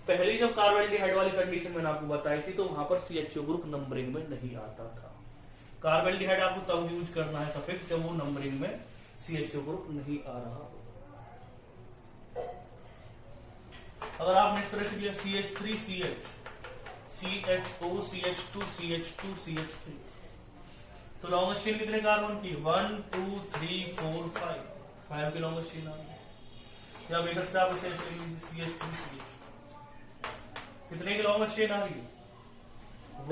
पहली जब कार्बोल्डिहाइड वाली कंडीशन मैंने आपको बताई थी तो वहां पर CHO ग्रुप नंबरिंग में नहीं आता था। कार्बोल्डिहाइड आपको तब यूज करना है सफिक्स जब वो नंबरिंग में CHO ग्रुप नहीं आ रहा हो। अगर आपने इस तरह से किया CH3CH CHO CH2 CH2 CH3 तो लॉन्गेस्ट चेन कितने कार्बन की 1 2 3 4 5 की लॉन्गेस्ट चेन आ गई। या बेशक से आप इसे CH3CH कितने की लॉन्गेस्ट चेन आ रही है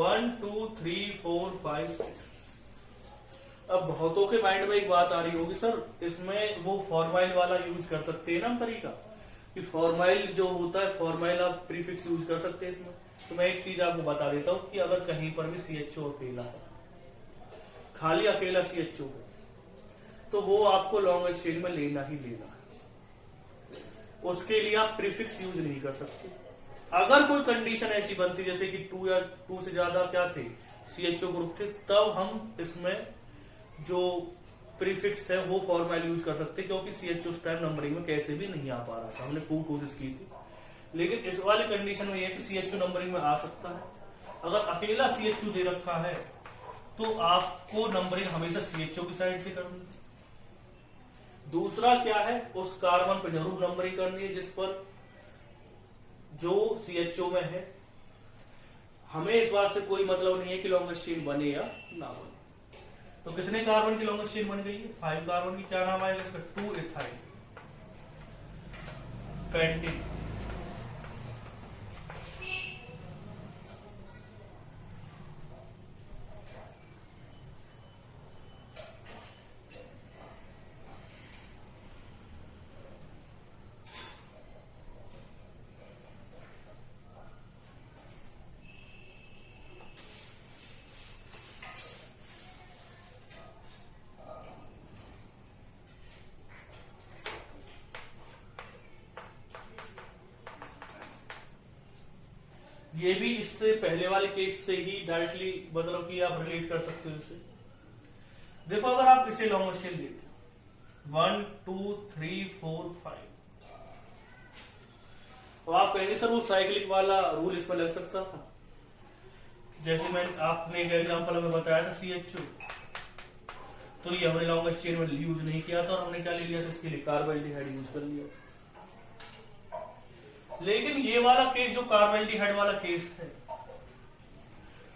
1 2 3 4 5 6। अब बहुतों के माइंड में एक बात आ रही होगी सर इसमें वो फॉर्माइल वाला यूज कर सकते हैं ना तरीका कि फॉर्माइल जो होता है फॉर्माइल आप प्रीफिक्स यूज कर सकते हैं इसमें। तो मैं एक चीज आपको बता देता हूं कि अगर कहीं पर भी CHO अकेला है खाली अकेला CHO तो वो आपको लॉन्गेस्ट चेन में लेना ही लेना है। उसके लिए आप प्रीफिक्स यूज नहीं कर सकते। अगर कोई कंडीशन ऐसी बनती जैसे कि 2 या 2 से ज्यादा क्या थे CHO ग्रुप थे तब हम इसमें जो प्रीफिक्स है वो फॉर्मैल यूज कर सकते क्योंकि CHO उस टाइम नंबरिंग में कैसे भी नहीं आ पा रहा था। हमने खूब कोशिश की थी लेकिन इस वाली कंडीशन में यह कि CHO नंबरिंग में आ सकता है। अगर अकेला CHO दे रखा है तो आपको नंबरिंग हमेशा CHO की साइड से करनी है। दूसरा क्या है उस कार्बन पर जरूर नंबरिंग करनी है जिस पर जो CHO में है। हमें इस बात से कोई मतलब नहीं है कि लॉन्गेस्ट चेन बने या ना बने। तो कितने कार्बन की लॉन्गेस्ट चेन बन गई है 5 कार्बन की। क्या नाम आएगा इसका 2 इथाइल पेंटीन। ये भी इससे पहले वाले केस से ही डायरेक्टली मतलब कि आप रिलेट कर सकते हो इसे। देखो अगर आप इसे लॉन्गेस्ट चेन लेते 1 2 3 4 5 तो आप कहेंगे सर वो साइक्लिक वाला रूल इसमें लग सकता था। जैसे मैं आपने एक एग्जांपल में बताया था CHO तो ये हमने लॉन्गेस्ट चेन में यूज नहीं किया था और हमने क्या ले लिया था इसके लिए कार्बोल्डिहाइड यूज कर लिया। लेकिन ये वाला केस जो कार्बोल्डिहाइड वाला केस है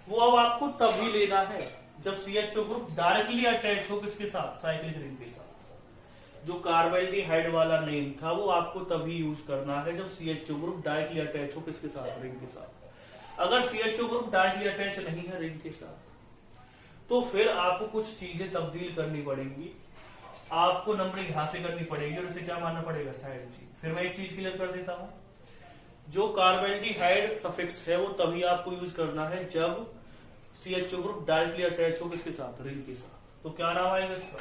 वो अब आपको तभी लेना है जब CHO ग्रुप डायरेक्टली अटैच हो किसके साथ साइक्लिक रिंग के साथ। जो कार्बोल्डिहाइड वाला नेम था वो आपको तभी यूज करना है जब CHO ग्रुप डायरेक्टली अटैच हो किसके साथ रिंग के साथ। अगर CHO ग्रुप डायरेक्टली अटैच नहीं है रिंग के साथ तो फिर आपको कुछ चीजें तब्दील करनी पड़ेंगी। आपको नंबरिंग यहां से करनी पड़ेगी और इसे क्या मानना पड़ेगा साइड चीज। फिर मैं एक चीज क्लियर कर देता हूं जो कार्बोल्डिहाइड सफिक्स है वो तभी आपको यूज करना है जब CHO ग्रुप डायरेक्टली अटैच हो किसके साथ रिंग के साथ। तो क्या नाम आएगा इसका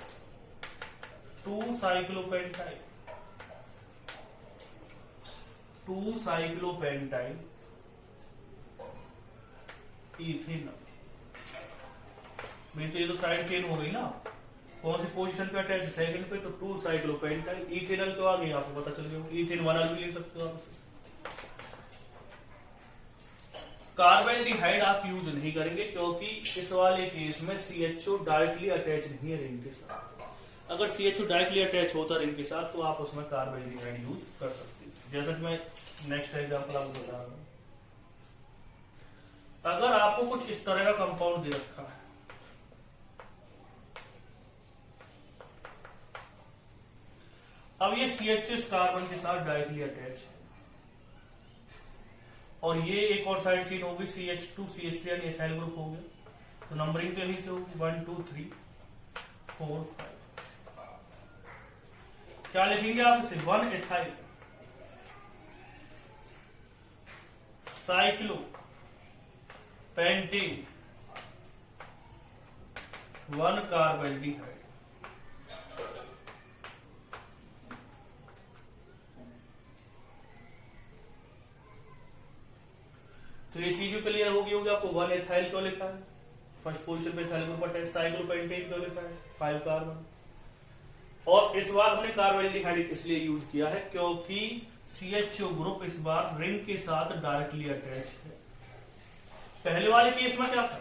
2 साइक्लोपेंटाइल 2 साइक्लोपेंटाइल इथेनॉल। भाई तो ये तो साइड चेन हो गई ना कौन सी पोजीशन पे अटैच सेकंड पे तो 2 साइक्लोपेंटाइल इथेनॉल तो आ गई आपको पता चल गया। इथेन वाला भी ले सकते हो आप। कार्बोल्डिहाइड आप यूज नहीं करेंगे क्योंकि इस वाले केस में CHO डायरेक्टली अटैच नहीं है रिंग के साथ। अगर CHO डायरेक्टली अटैच होता रिंग के साथ तो आप उसमें कार्बोल्डिहाइड यूज कर सकते हैं। जैसा कि मैं नेक्स्ट एग्जांपल आपको बता रहा हूं। अगर आपको कुछ इस तरह का कंपाउंड दे रखा है अब ये CHO इस कार्बन के साथ डायरेक्टली अटैच है और ये एक और साइड चेन होगी CH2 CH3 यानी एथाइल ग्रुप हो गया। तो नंबरिंग तो यहीं से होगी 1 2 3 4 5। क्या लिखेंगे आप इसे 1 एथाइल साइक्लो पेंटीन 1 कार्बोल्डिहाइड। तो ये चीजें क्लियर होगी आपको 1 एथाइल क्यों लिखा है फर्स्ट पोजीशन पे एथाइल ग्रुप अटैच। साइक्लोपेंटेन क्यों लिखा है 5 कार्बन। और इस बार हमने कार्बोल्डिहाइड इसलिए यूज किया है क्योंकि CHO ग्रुप इस बार रिंग के साथ डायरेक्टली अटैच है। पहले वाले केस में क्या था?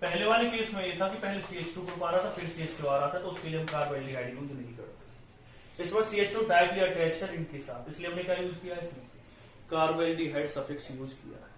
पहले वाले केस में ये था कि पहले CH2 ग्रुप आ रहा था, फिर CH2 आ रहा था, तो उसके लिए हम कार्बोएल्डिहाइड यूज नहीं करते। इस बार CHO डायरेक्टली अटैच है रिंग के साथ, इसलिए हमने क्या यूज किया है? इसमें कार्बोएल्डिहाइड सफिक्स यूज किया है।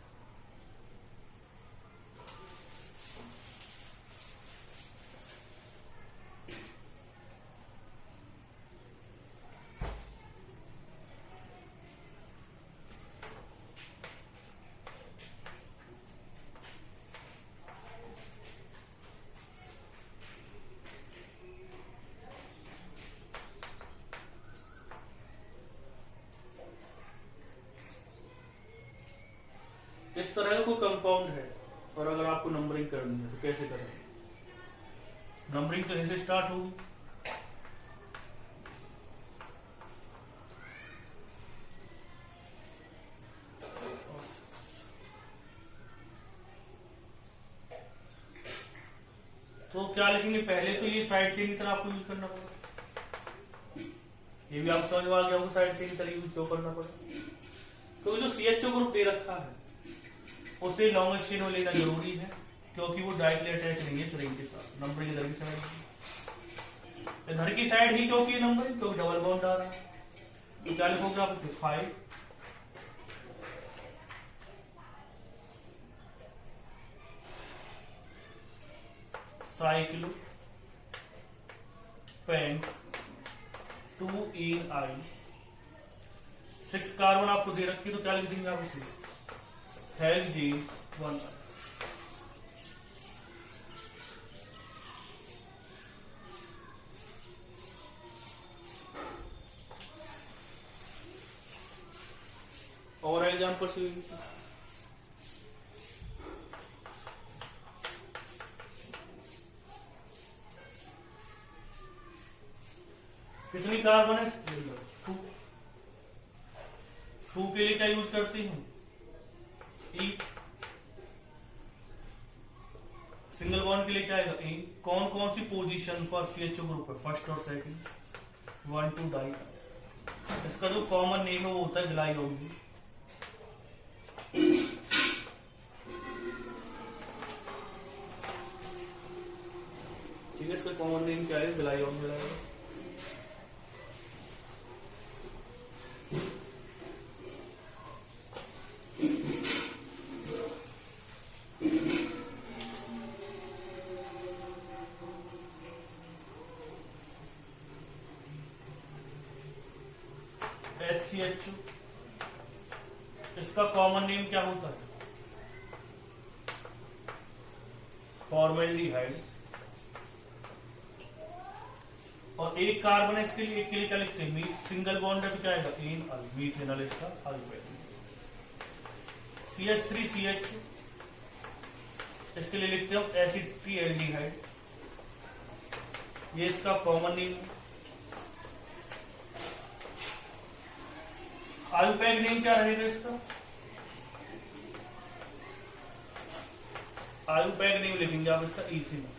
इस तरह का कोई कंपाउंड है और अगर आपको नंबरिंग करनी है तो कैसे करेंगे? नंबरिंग तो ऐसे स्टार्ट होगी, तो क्या लिखेंगे? पहले तो ये साइड चेन की तरह आपको यूज करना पड़ेगा। ये भी आप समझ में आ गया होगा साइड चेन की तरह यूज क्यों करना पड़ेगा, क्योंकि जो CHO ग्रुप दे रखा है उसे लॉन्गेस्ट चेन में लेना जरूरी है, क्योंकि वो डायरेक्टली अटैच नहीं है रिंग के साथ। नंबरिंग इधर की साइड, इधर की साइड ही क्योंकि नंबरिंग, क्योंकि डबल बॉन्ड आ रहा है। तो क्या लिखोगे आप इसे? 5 साइक्लो पेंट 2 इन आई। 6 कार्बन आपको दे रखी, तो क्या लिख देंगे आप इसे? हेक्सेन 1। और एग्जाम्पल से कितनी कार्बन है? 2 के लिए क्या यूज करती हूं? E। सिंगल बॉन्ड के लिए क्या आएगा? E। कौन कौन सी पोजीशन पर CHO ग्रुप है? फर्स्ट और सेकंड। 1 2 डाई। इसका जो कॉमन नेम है वो होता है ग्लाइयोन। ठीक है, इसका कॉमन नेम क्या है? ग्लाइयोन। HCHO, इसका कॉमन नेम क्या होता है? फॉर्मेल्डिहाइड। और एक कार्बन है इसके लिए, एक के लिए क्या लिखते हैं? सिंगल बॉन्ड है तो क्या आएगा? इन मीथेनॉल इसका अल्कोहल। CH3CH, इसके लिए लिखते हैं एसिटिल्डिहाइड। ये इसका कॉमन नेम है। आयुपैक नेम क्या रहेगा इसका? आयुपैक नेम लिखेंगे आप इसका इथेनॉल।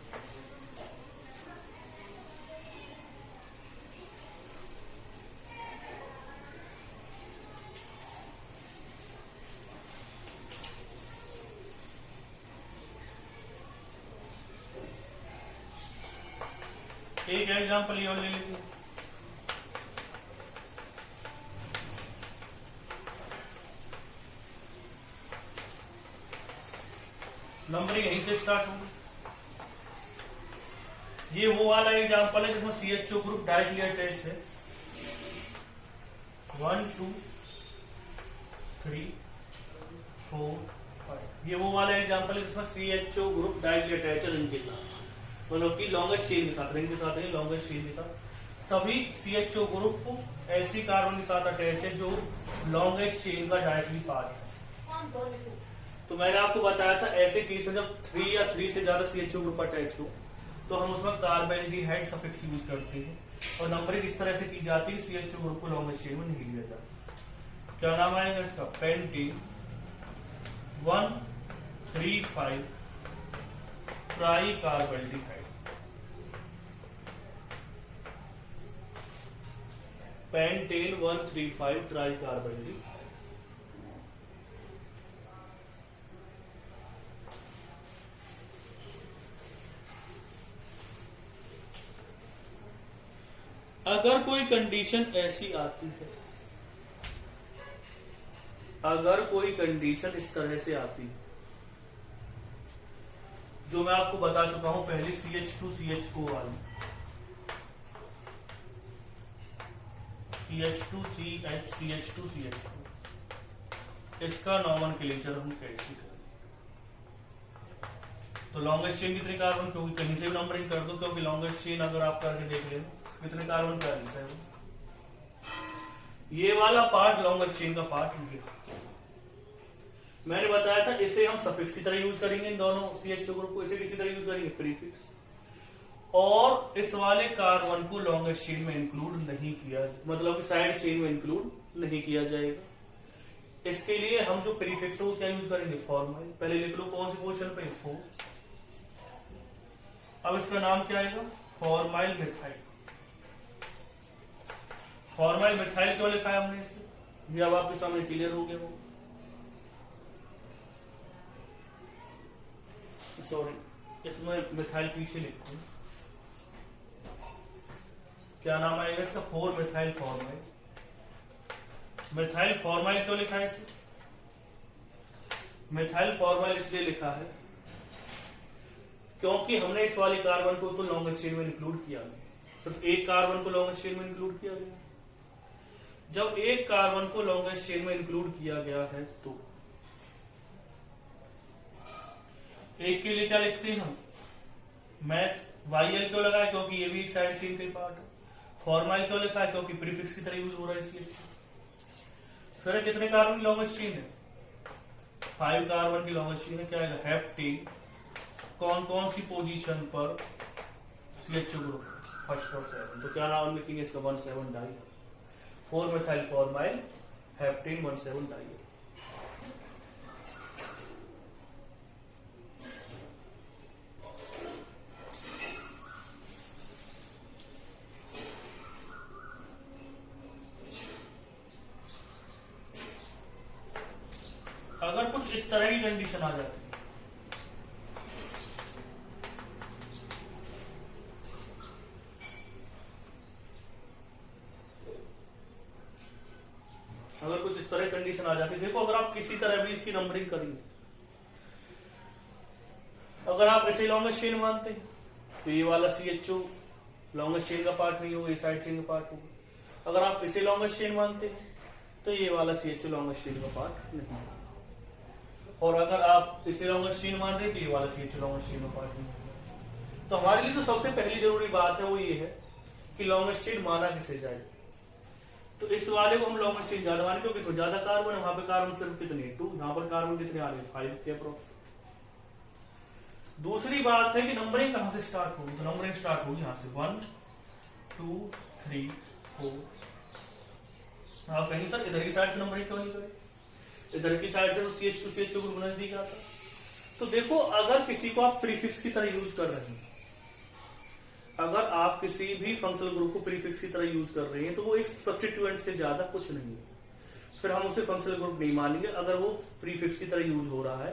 एक एग्जांपल ये और ले लीजिए। नंबरिंग यहीं से स्टार्ट होगी। ये वो वाला एग्जांपल है जिसमें CHO ग्रुप डायरेक्टली अटैच है। 1 2 3 4 5। ये वो वाला एग्जांपल है जिसमें CHO ग्रुप डायरेक्टली अटैच है रिंग के साथ, मतलब कि लॉन्गेस्ट चेन के साथ। रिंग के साथ है, लॉन्गेस्ट चेन के साथ। सभी CHO ग्रुप ऐसी कार्बन के साथ अटैच है जो लॉन्गेस्ट चेन का डायरेक्टली पार्ट है। तो मैंने आपको बताया था ऐसे केस में जब 3 या 3 से ज्यादा CHO ग्रुप अटैच हो तो हम उसमें कार्बोएल्डिहाइड सफिक्स यूज करते हैं, और नंबरिंग इस तरह से की जाती है CHO ग्रुप को लॉन्गेस्ट चेन में नहीं लिया जाता। क्या नाम आएगा इसका? Pentane 1,3,5 tri carbaldehyde. Pentane 135 tri carbonyl. अगर कोई कंडीशन ऐसी आती है, अगर कोई कंडीशन इस तरह से आती है, जो मैं आपको बता चुका हूं पहले CH2CH4 वाली, CH2CH CH2CH2, इसका नॉमेनक्लेचर हम कैसे करें? तो लॉन्गेस्ट चेन कितने कार्बन, क्योंकि कहीं से भी नंबरिंग कर दो, क्योंकि लॉन्गेस्ट चेन अगर आप करके देख लें कितने कार्बन का हिस्सा है, ये वाला पार्ट लॉन्गेस्ट चेन का पार्ट है। मैंने बताया था इसे हम सफिक्स की तरह यूज करेंगे, इन दोनों CH2 ग्रुप को इसे किसी तरह यूज करेंगे, प्रीफिक्स। और इस वाले कार्बन को लॉन्गेस्ट चेन में इंक्लूड नहीं किया, मतलब कि साइड चेन में इंक्लूड नहीं किया जाएगा। इसके लिए हम जो प्रीफिक्स है वो क्या यूज करेंगे, फॉर्माइल। पहले लिख लो कौन सी पोजीशन पे, 4। अब इसका नाम क्या आएगा, फॉर्माइल मिथाइल। फॉर्माइल मिथाइल क्यों लिखा है हमने इसे, ये अब आपके सामने क्लियर हो गया। वो सॉरी, इसमें मिथाइल पीछे लिखो, क्या नाम आएगा इसका, 4 मिथाइल फॉर्माइल। मिथाइल फॉर्माइल क्यों लिखा है इसे, मिथाइल फॉर्माइल इसलिए लिखा है क्योंकि हमने इस वाले कार्बन को तो लॉन्गेस्ट चेन में इंक्लूड किया नहीं, सिर्फ एक कार्बन को लॉन्गेस्ट चेन में इंक्लूड किया गया। जब एक कार्बन को लॉन्गेस्ट चेन में इंक्लूड किया गया है तो एक के लिए क्या लिखते हैं हम, मैथ। YL क्यों लगा है, क्योंकि ये भी एक साइड चेन का पार्ट है। फॉर्माइल क्यों लिखा है, क्योंकि प्रीफिक्स की तरह यूज हो रहा है इसलिए। फिर कितने कार्बन की लॉन्गेस्ट चेन है, 5 कार्बन की लॉन्गेस्ट चेन है, क्या आएगा, हेप्टेन। कौन कौन सी पोजीशन पर, CH2 ग्रुप, फर्स्ट और 7। तो क्या नाम लिखेंगे इसका, 17 di, 4 methyl formyl heptane 17 di. अगर कुछ इस तरह की कंडीशन आ जाती है, अगर कुछ इस तरह कंडीशन आ जाती है, देखो अगर आप किसी तरह भी इसकी नंबरिंग करेंगे, अगर आप इसे लॉन्गेस्ट चेन मानते हैं तो ये वाला CH2 लॉन्गेस्ट चेन का पार्ट नहीं होगा, ये साइड चेन का पार्ट होगा। अगर आप इसे लॉन्गेस्ट चेन मानते हैं तो ये वाला CH2 लॉन्गेस्ट चेन का पार्ट नहीं होगा। और अगर आप इसे लॉन्गेस्ट चेन मान रहे हैं तो ये वाला CH2 लॉन्गेस्ट चेन का पार्ट नहीं होगा। तो हमारे लिए जो सबसे पहली जरूरी बात है वो ये है कि लॉन्गेस्ट चेन माना किसे जाए। तो इस वाले को हम लॉन्गेस्ट चेन ज्यादा माने, क्योंकि इसमें ज्यादा कार्बन है, वहां पे कार्बन सिर्फ कितने, 2, यहाँ पर कार्बन कितने आ रहे हैं, 5 के अप्रोक्स। दूसरी बात है कि नंबरिंग कहां से स्टार्ट होगी, तो नंबरिंग स्टार्ट होगी यहां से, 1 2 3 4। आप कहीं सर इधर की साइड से नंबरिंग क्यों नहीं करें, इधर की साइड से तो CH2 CH2 ग्रुप नजदीक आता। तो देखो अगर किसी को आप प्रीफिक्स की तरह यूज कर रहे हैं, अगर आप किसी भी फंक्शनल ग्रुप को प्रीफिक्स की तरह यूज कर रहे हैं तो वो एक सब्स्टिट्यूएंट से ज्यादा कुछ नहीं है, फिर हम उसे फंक्शनल ग्रुप नहीं मानेंगे। अगर वो प्रीफिक्स की तरह यूज हो रहा है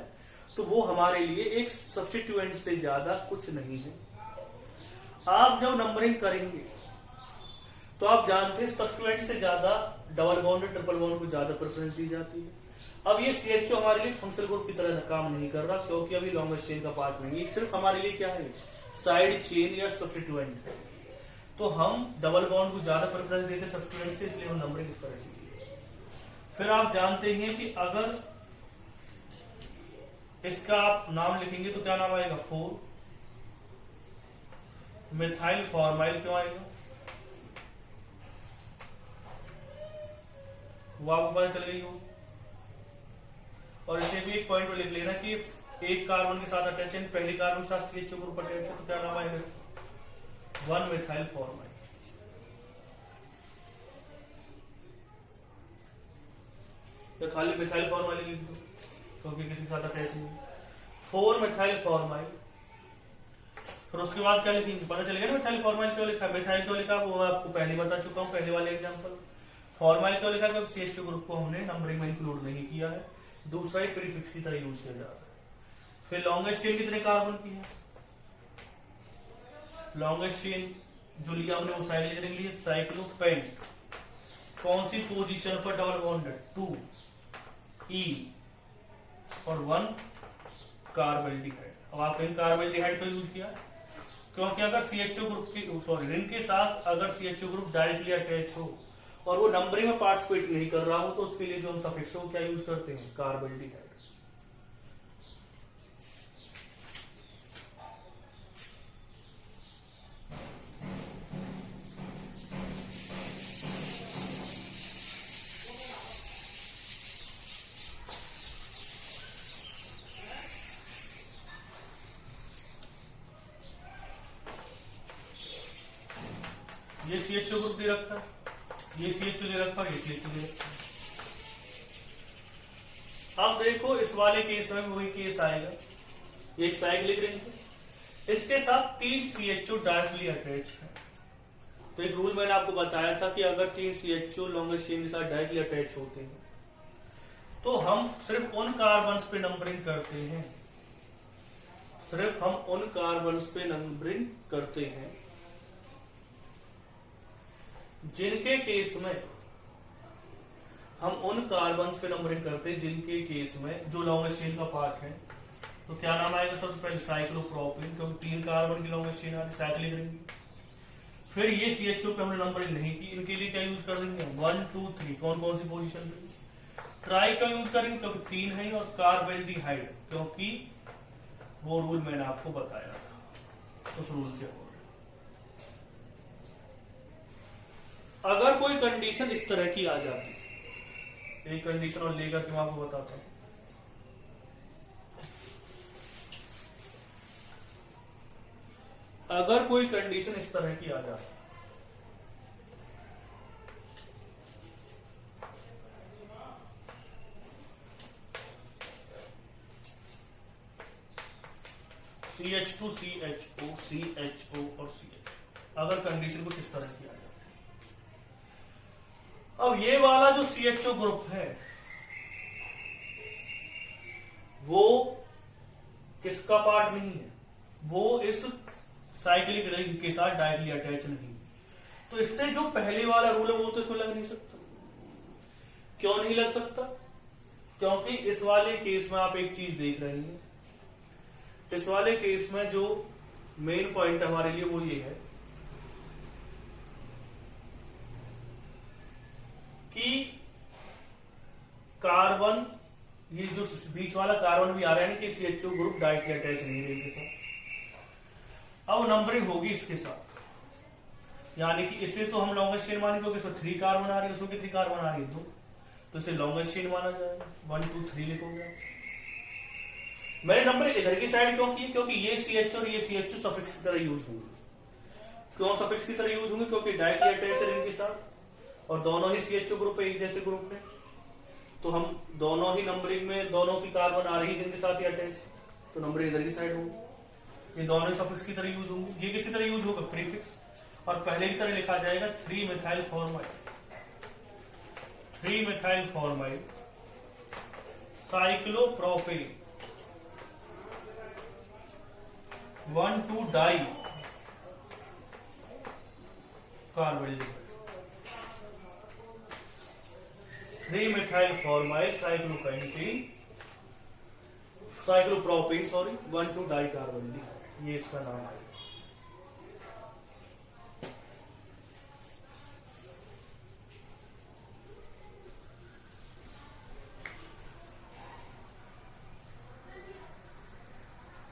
तो वो हमारे लिए एक सब्स्टिट्यूएंट से ज्यादा कुछ नहीं है। आप जब नंबरिंग करेंगे तो आप जानते हैं सब्स्टिट्यूएंट से ज्यादा डबल बॉन्ड ट्रिपल बॉन्ड को ज्यादा प्रेफरेंस दी जाती है। अब ये CH2 हमारे लिए फंक्शनल ग्रुप की तरह काम नहीं कर रहा, क्योंकि अभी लॉन्गेस्ट चेन का पार्ट नहीं है, सिर्फ हमारे लिए क्या है, साइड चेन या सब्स्टिट्यूएंट। तो हम डबल बॉन्ड को ज्यादा प्रेफरेंस देते सब्स्टिट्यूएंट से, इसलिए हम नंबरिंग इस तरह से की। फिर आप जानते हैं कि अगर इसका आप नाम लिखेंगे तो क्या नाम आएगा, 4 मिथाइल फॉर्माइल क्यों आएगा, वो आपको पता चल गई हो। और इसे भी एक पॉइंट पर लिख लेना कि एक कार्बन के साथ अटैच है, पहले कार्बन के साथ CH2 ग्रुप अटैच है, तो क्या नाम आएगा, 1 मिथाइल फॉर्माइल। तो खाली मिथाइल फॉर्माइल लिख दो क्योंकि किसी साथ अटैच नहीं। 4 मिथाइल फॉर्माइल, फिर उसके बाद क्या लिखेंगे, पता चल गया ना मिथाइल फॉर्माइल क्यों लिखा, मिथाइल क्यों लिखा वो मैं आपको पहले बता चुका हूँ पहले वाले एग्जांपल। फॉर्माइल क्यों लिखा, क्योंकि CH2 ग्रुप को हमने नंबरिंग में इंक्लूड नहीं किया है, दूसरा ही प्रीफिक्स की तरह यूज किया जा रहा है। फिर लॉन्गेस्ट चेन कितने कार्बन की है, लॉन्गेस्ट चेन जो लिया हमने वो साइक्लिक रिंग ली, साइक्लोपेंट, कौन सी पोजीशन पर डबल बॉन्डेड, 2 E और 1 कार्बोल्डिहाइड। अब आप कहीं कार्बोल्डिहाइड का यूज किया, क्योंकि अगर CHO ग्रुप की रिंग के साथ अगर CHO ग्रुप डायरेक्टली अटैच हो और वो नंबरिंग में पार्टिसिपेट नहीं कर रहा हो तो उसके लिए जो हम सफिक्स को क्या यूज करते हैं, कार्बोल्डिहाइड। ये CHO ग्रुप दे रखा है, ये CHO दे रखा है, ये CHO दे रखा है। अब देखो इस वाले केस में वही केस आएगा, एक साइक्लिक रिंग है, इसके साथ 3 CHO डायरेक्टली अटैच है। तो एक रूल मैंने आपको बताया था कि अगर 3 CHO लॉन्गेस्ट चेन के साथ डायरेक्टली अटैच होते हैं तो हम सिर्फ उन कार्बन्स पे नंबरिंग करते हैं, सिर्फ हम उन कार्बन्स पे नंबरिंग करते हैं जिनके केस में हम उन कार्बन्स पे नंबरिंग करते हैं जिनके केस में जो लॉन्गेस्ट चेन का पार्ट है। तो क्या नाम आएगा सबसे पहले, साइक्लोप्रोपिन, क्योंकि 3 कार्बन की लॉन्गेस्ट चेन आ रही, साइक्लिक रिंग। फिर ये CHO पे हमने नंबरिंग नहीं की, इनके लिए क्या यूज कर देंगे, 1 2 3, कौन कौन सी पोजीशन पे, ट्राई का यूज करेंगे क्योंकि 3 है, और कार्बोल्डिहाइड क्योंकि वो रूल मैंने आपको बताया था, उस रूल के अकॉर्डिंग। अगर कोई कंडीशन इस तरह की आ जाती, एक कंडीशन और लेकर के मैं आपको बताता हूं। अगर कोई कंडीशन इस तरह की आ जाती, CH2 CHO CHO और CH, अगर कंडीशन कुछ इस तरह की आ जाती, अब ये वाला जो CHO ग्रुप है वो किसका पार्ट नहीं है, वो इस साइक्लिक रिंग के साथ डायरेक्टली अटैच नहीं, तो इससे जो पहले वाला रूल है वो तो इसमें लग नहीं सकता। क्यों नहीं लग सकता, क्योंकि इस वाले केस में आप एक चीज देख रहे हैं, इस वाले केस में जो मेन पॉइंट हमारे लिए वो ये है कि कार्बन, ये जो बीच वाला कार्बन भी आ रहा है कि CHO ग्रुप डायरेक्टली अटैच नहीं है इनके साथ, अब नंबरिंग होगी इसके साथ, यानी कि इसे तो हम लॉन्गेस्ट चेन मानेंगे क्योंकि इसमें 3 कार्बन आ रही है, उसमें कितनी कार्बन आ रही है, 2, तो इसे लॉन्गेस्ट चेन माना जाएगा, 1 2 3 लिखोगे। मैंने नंबर इधर की साइड क्यों की, क्योंकि ये CH और ये CHO सफिक्स की तरह यूज होंगे। क्यों सफिक्स की तरह यूज होंगे, क्योंकि डायरेक्टली अटैच है इनके साथ और दोनों ही CHO ग्रुप है, एक जैसे ग्रुप है, तो हम दोनों ही नंबरिंग में दोनों की कार्बन आ रही है जिनके साथ ही अटैच, तो नंबर इधर की साइड होंगे, ये दोनों ही सफिक्स की तरह यूज होंगे। ये किसी तरह यूज होगा, प्रीफिक्स, और पहले की तरह लिखा जाएगा 3 methyl formyl, 3 methyl formyl cyclopropane 1 2 di carbaldehyde, 3 methyl formyl cyclopropane 1 2 di carbaldehyde, ये इसका नाम है।